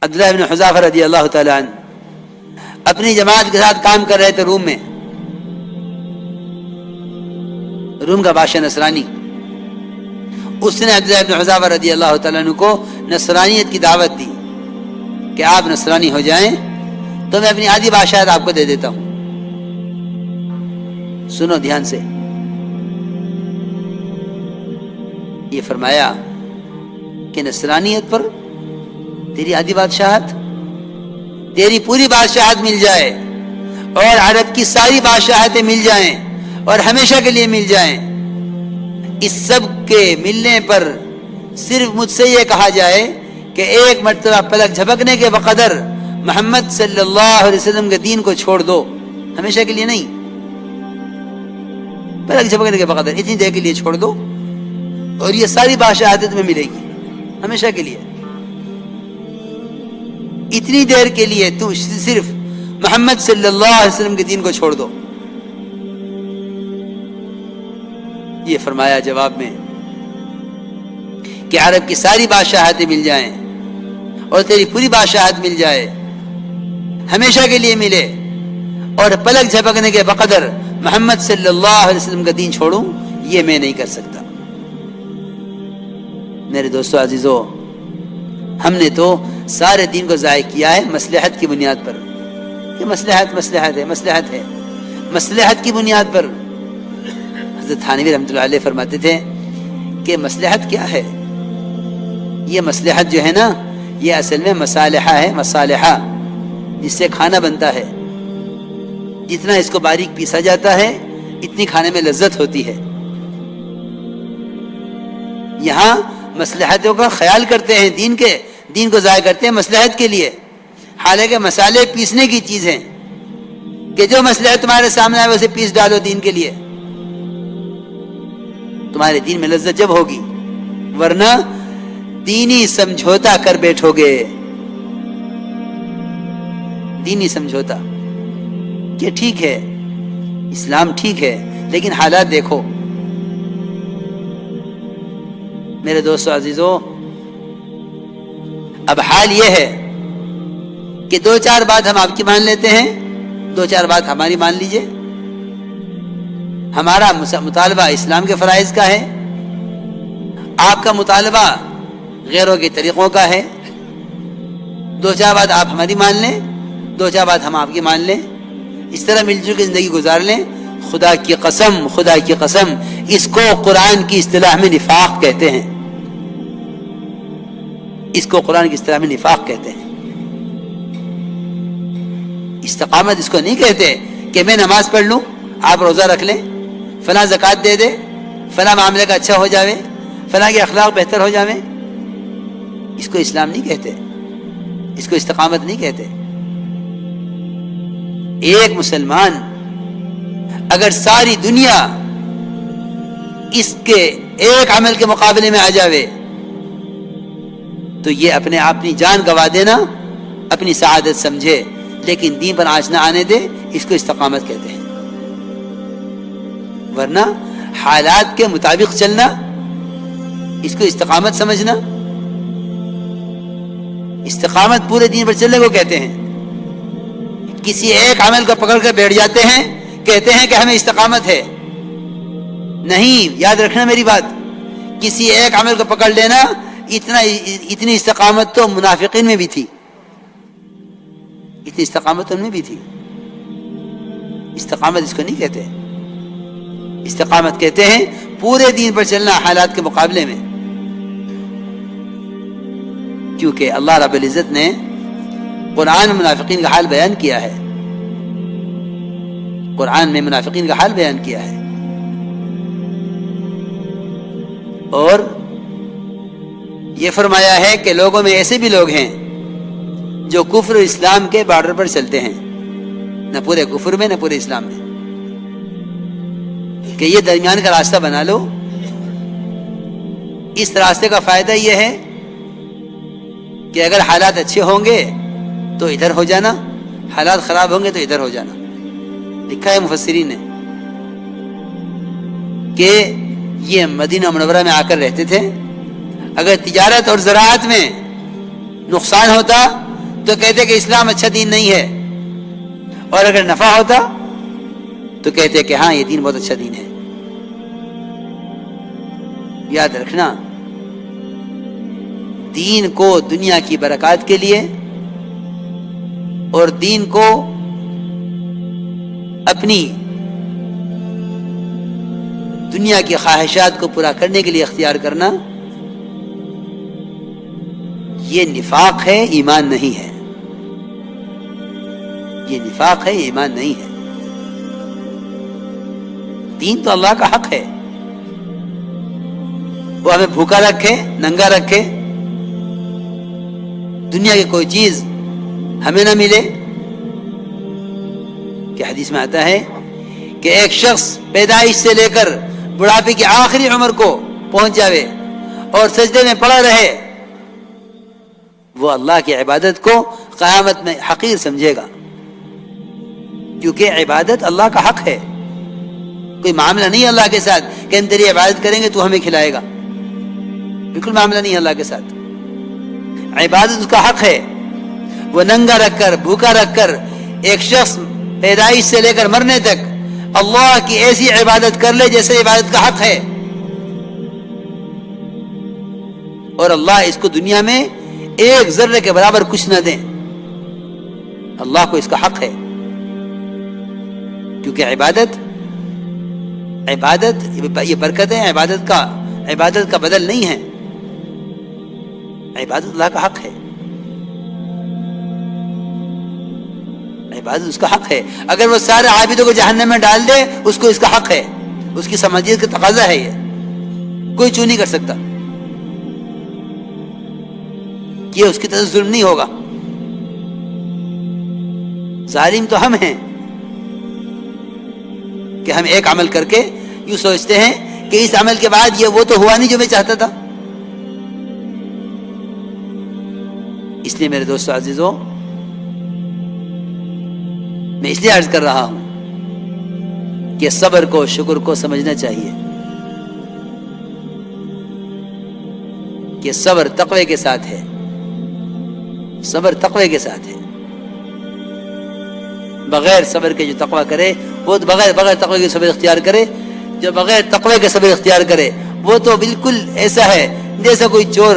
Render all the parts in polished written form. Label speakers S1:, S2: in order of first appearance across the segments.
S1: عبداللہ بن حذافہ رضی اللہ تعالیٰ عنہ اپنی جماعت کے ساتھ کام کر رہے تھے روم میں. روم کا بادشاہ نصرانی، اس نے عبداللہ بن حذافہ رضی اللہ تعالیٰ عنہ کو نصرانیت کی دعوت دی کہ آپ نصرانی ہو جائیں تو میں اپنی آدھی بادشاہت آپ کو دے دیتا ہوں. سنو دھیان سے، یہ فرمایا کہ نصرانیت پر تیری آدھی بادشاہت، تیری پوری بادشاہت مل جائے اور عرب کی ساری بادشاہتیں مل جائیں اور ہمیشہ کے لیے مل جائیں، اس سب کے ملنے پر صرف مجھ سے یہ کہا جائے کہ ایک مرتبہ پلک جھپکنے کے بقدر محمد صلی اللہ علیہ وسلم کے دین کو چھوڑ دو، ہمیشہ کے لیے نہیں، پلک جھپکنے کے بقدر اتنی دیر کے لیے چھوڑ دو اور یہ ساری بادشاہتیں تمہیں ملے گی ہمیشہ کے لیے. اتنی دیر کے لیے تو صرف محمد صلی اللہ علیہ وسلم کے دین کو چھوڑ دو. یہ فرمایا جواب میں کہ عرب کی ساری بادشاہتیں مل جائیں اور تیری پوری بادشاہت مل جائے، ہمیشہ کے لیے ملے، اور پلک جھپکنے کے بقدر محمد صلی اللہ علیہ وسلم کا دین چھوڑوں، یہ میں نہیں کر سکتا. میرے دوستو عزیزو، ہم نے تو سارے دین کو ضائع کیا ہے مصلحت کی بنیاد پر کہ مصلحت کی بنیاد پر. حضرت تھانوی رحمۃ اللہ علیہ فرماتے تھے کہ مصلحت کیا ہے؟ یہ مصلحت جو ہے نا، یہ اصل میں مصالحہ ہے، مصالحہ جس سے کھانا بنتا ہے. جتنا اس کو باریک پیسا جاتا ہے اتنی کھانے میں لذت ہوتی ہے. یہاں مصلحتوں کا خیال کرتے ہیں، دین کو ضائع کرتے ہیں مصلحت کے لیے، حالانکہ مسالے پیسنے کی چیز ہیں کہ جو مصلحت تمہارے سامنے آئے اسے پیس ڈالو دین کے لیے، تمہارے دین میں لذت جب ہوگی، ورنہ دینی سمجھوتا کر بیٹھو گے. دینی سمجھوتا کہ ٹھیک ہے اسلام ٹھیک ہے لیکن حالات دیکھو. میرے دوستو عزیزو، اب حال یہ ہے کہ 2-4 بات ہم آپ کی مان لیتے ہیں، 2-4 بات ہماری مان لیجئے. ہمارا مطالبہ اسلام کے فرائض کا ہے، آپ کا مطالبہ غیروں کے طریقوں کا ہے. 2-4 بات آپ ہماری مان لیں، 2-4 بات ہم آپ کی مان لیں، اس طرح مل جل کے زندگی گزار لیں. خدا کی قسم اس کو قرآن کی اصطلاح میں نفاق کہتے ہیں. اس کو قرآن کی اصطلاح میں نفاق کہتے ہیں. استقامت اس کو نہیں کہتے کہ میں نماز پڑھ لوں، آپ روزہ رکھ لیں، فلاں زکوٰۃ دے دے، فلاں معاملے کا اچھا ہو جاوے، فلاں کے اخلاق بہتر ہو جاوے. اس کو اسلام نہیں کہتے، اس کو استقامت نہیں کہتے. ایک مسلمان اگر ساری دنیا اس کے ایک عمل کے مقابلے میں آ جاوے تو یہ اپنی جان گوا دینا اپنی سعادت سمجھے، لیکن دین پر آنچ نہ آنے دے، اس کو استقامت کہتے ہیں. ورنہ حالات کے مطابق چلنا، اس کو استقامت سمجھنا. استقامت پورے دین پر چلنے کو کہتے ہیں. کسی ایک عمل کو پکڑ کر بیٹھ جاتے ہیں، کہتے ہیں کہ ہمیں استقامت ہے. نہیں، یاد رکھنا میری بات، کسی ایک عمل کو پکڑ لینا، اتنی استقامت تو منافقین میں بھی تھی، اتنی استقامت ان میں بھی تھی. استقامت اس کو نہیں کہتے. استقامت کہتے ہیں پورے دین پر چلنا حالات کے مقابلے میں. کیونکہ اللہ رب العزت نے قرآن میں منافقین کا حال بیان کیا ہے. قرآن میں منافقین کا حال بیان کیا ہے. اور یہ فرمایا ہے کہ لوگوں میں ایسے بھی لوگ ہیں جو کفر و اسلام کے بارڈر پر چلتے ہیں، نہ پورے کفر میں نہ پورے اسلام میں، کہ یہ درمیان کا راستہ بنا لو. اس راستے کا فائدہ یہ ہے کہ اگر حالات اچھے ہوں گے تو ادھر ہو جانا، حالات خراب ہوں گے تو ادھر ہو جانا. لکھا ہے مفسرین نے کہ یہ مدینہ منورہ میں آ کر رہتے تھے. اگر تجارت اور زراعت میں نقصان ہوتا تو کہتے کہ اسلام اچھا دین نہیں ہے، اور اگر نفع ہوتا تو کہتے کہ ہاں یہ دین بہت اچھا دین ہے۔ یاد رکھنا، دین کو دنیا کی برکات کے لیے اور دین کو اپنی دنیا کی خواہشات کو پورا کرنے کے لیے اختیار کرنا، یہ نفاق ہے، ایمان نہیں ہے۔ یہ نفاق ہے، ایمان نہیں ہے۔ دین تو اللہ کا حق ہے، وہ ہمیں بھوکا رکھے، ننگا رکھے، دنیا کی کوئی چیز ہمیں نہ ملے۔ کہ حدیث میں آتا ہے کہ ایک شخص پیدائش سے لے کر بڑھاپے کی آخری عمر کو پہنچ جاوے اور سجدے میں پڑا رہے، وہ اللہ کی عبادت کو قیامت میں حقیر سمجھے گا، کیونکہ عبادت اللہ کا حق ہے۔ کوئی معاملہ نہیں اللہ کے ساتھ کہ ہم تیری عبادت کریں گے تو ہمیں کھلائے گا، بالکل معاملہ نہیں اللہ کے ساتھ۔ عبادت اس کا حق ہے۔ وہ ننگا رکھ کر، بھوکا رکھ کر ایک شخص پیدائش سے لے کر مرنے تک اللہ کی ایسی عبادت کر لے جیسے عبادت کا حق ہے، اور اللہ اس کو دنیا میں ایک ذرے کے برابر کچھ نہ دیں، اللہ کو اس کا حق ہے، کیونکہ عبادت یہ برکتیں عبادت کا بدل نہیں ہے، عبادت اللہ کا حق ہے، عبادت اس کا حق ہے۔ اگر وہ سارے عابدوں کو جہنم میں ڈال دے، اس کو اس کا حق ہے، اس کی سمجھیت کا تقاضا ہے، یہ کوئی چوں نہیں کر سکتا، یہ اس کی طرف ظلم نہیں ہوگا۔ ظالم تو ہم ہیں کہ ہم ایک عمل کر کے یوں سوچتے ہیں کہ اس عمل کے بعد یہ وہ تو ہوا نہیں جو میں چاہتا تھا۔ اس لیے میرے دوستو عزیزو، میں اس لیے عرض کر رہا ہوں کہ صبر کو، شکر کو سمجھنا چاہیے کہ صبر تقوی کے ساتھ ہے، صبر تقوی کے ساتھ ہے۔ بغیر صبر کے جو تقوی کرے وہ بغیر تقوی کے صبر اختیار کرے، جو بغیر تقوی کے صبر اختیار کرے وہ تو بالکل ایسا ہے جیسا کوئی چور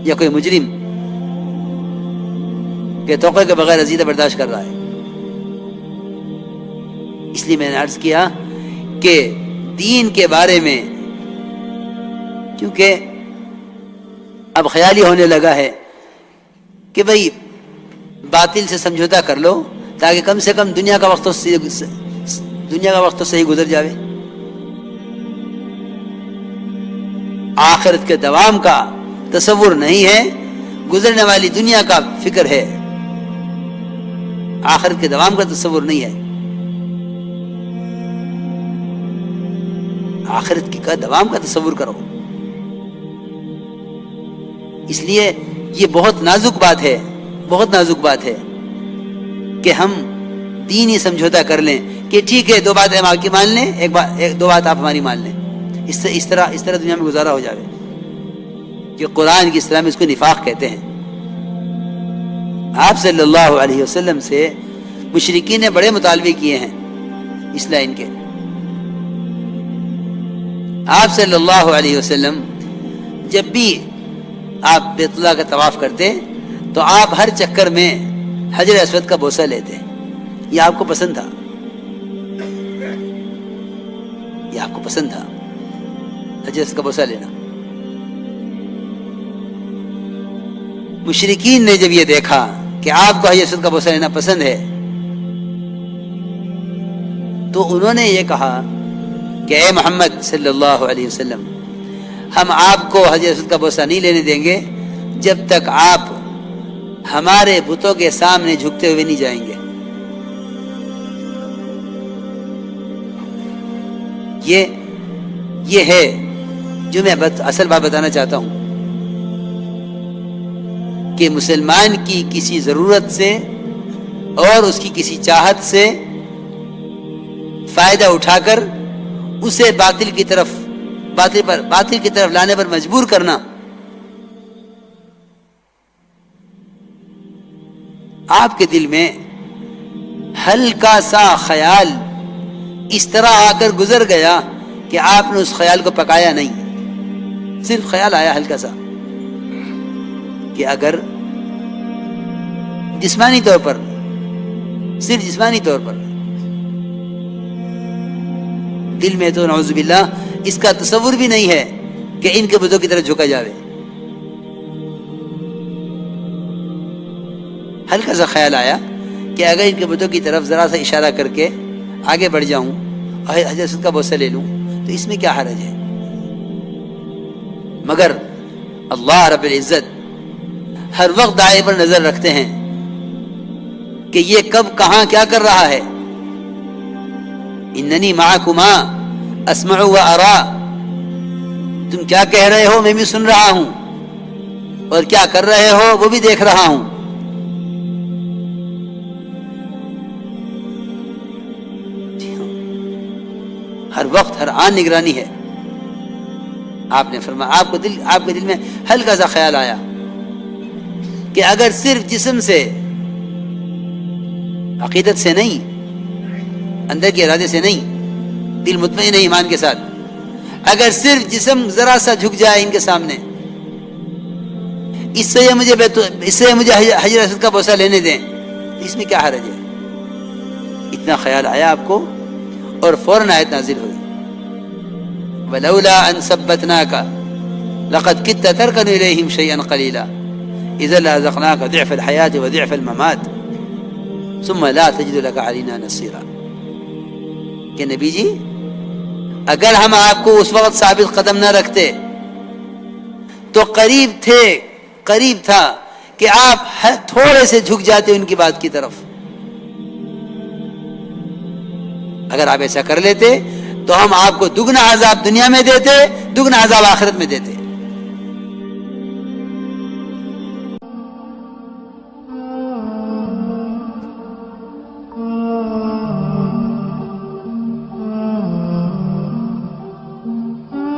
S1: یا کوئی مجرم کہ تقوی کے بغیر عزیزہ برداشت کر رہا ہے۔ اس لیے میں نے عرض کیا کہ دین کے بارے میں کیونکہ اب خیال ہی ہونے لگا ہے کہ بھئی باطل سے سمجھوتا کر لو تاکہ کم سے کم دنیا کا وقت تو صحیح گزر جاوے، آخرت کے دوام کا تصور نہیں ہے، گزرنے والی دنیا کا فکر ہے، آخرت کے دوام کا تصور نہیں ہے۔ آخرت کا دوام کا تصور کرو۔ اس لیے یہ بہت نازک بات ہے، بہت نازک بات ہے کہ ہم دینی سمجھوتا کر لیں کہ ٹھیک ہے 2 باتیں ہم آپ کی مان لیں، 2 بات آپ ہماری مان لیں، اس طرح دنیا میں گزارا ہو جاوے کہ قرآن کی اصطلاح میں اس کو نفاق کہتے ہیں۔ آپ صلی اللہ علیہ وسلم سے مشرکین نے بڑے مطالبے کیے ہیں اس لائن کے۔ آپ صلی اللہ علیہ وسلم جب بھی آپ بیت اللہ کا طواف کرتے تو آپ ہر چکر میں حجر اسود کا بوسہ لیتے، یہ آپ کو پسند تھا، یہ آپ کو پسند تھا حجر اسود کا بوسہ لینا۔ مشرکین نے جب یہ دیکھا کہ آپ کو حجر اسود کا بوسہ لینا پسند ہے تو انہوں نے یہ کہا کہ اے محمد صلی اللہ علیہ وسلم، ہم آپ کو حجر اسود کا بوسہ نہیں لینے دیں گے جب تک آپ ہمارے بتوں کے سامنے جھکتے ہوئے نہیں جائیں گے۔ یہ ہے جو میں اصل بات بتانا چاہتا ہوں کہ مسلمان کی کسی ضرورت سے اور اس کی کسی چاہت سے فائدہ اٹھا کر اسے باطل کی طرف لانے پر مجبور کرنا آپ کے دل میں ہلکا سا خیال اس طرح آ کر گزر گیا کہ آپ نے اس خیال کو پکایا نہیں، صرف خیال آیا ہلکا سا کہ اگر جسمانی طور پر، صرف جسمانی طور پر، دل میں تو نعوذ باللہ اس کا تصور بھی نہیں ہے کہ ان کے بتوں کی طرف جھکا جاوے، ہلکا سا خیال آیا کہ اگر ان کے بتوں کی طرف ذرا سا اشارہ کر کے آگے بڑھ جاؤں اور حضرت کا بوسہ لے لوں تو اس میں کیا حرج ہے؟ مگر اللہ رب العزت ہر وقت دائیں پر نظر رکھتے ہیں کہ یہ کب کہاں کیا کر رہا ہے. اننی معکما اسمع و ارا، تم کیا کہہ رہے ہو میں بھی سن رہا ہوں، اور کیا کر رہے ہو وہ بھی دیکھ رہا ہوں. ہر وقت ہر آن نگرانی ہے. آپ نے فرمایا آپ کے دل میں ہلکا سا خیال آیا کہ اگر صرف جسم سے، عقیدت سے نہیں، اندر کے ارادے سے نہیں، دل مطمئن ہے ایمان کے ساتھ، اگر صرف جسم ذرا سا جھک جائے ان کے سامنے، اس سے مجھے حجر اسود کا بوسہ لینے دیں، اس میں کیا حرج ہے؟ اتنا خیال آیا آپ کو اور فوراً آیت نازل ہوئی، وَلَوْلَا أَن ثَبَّتْنَاكَ لَقَدْ كِدتَّ تَرْكَنُ إِلَيْهِمْ شَيْئًا قَلِيلًا إِذًا لَأَذَقْنَاكَ ضِعْفَ الْحَيَاةِ وَضِعْفَ الْمَمَاتِ ثُمَّ لَا تَجِدُ لَكَ عَلَيْنَا نَصِيرًا. کہ نبی جی اگر ہم آپ کو اس وقت ثابت قدم نہ رکھتے تو قریب تھا کہ آپ تھوڑے سے جھک جاتے ان کی بات کی طرف. اگر آپ ایسا کر لیتے تو ہم آپ کو دگنا عذاب دنیا میں دیتے، دگنا عذاب آخرت میں دیتے.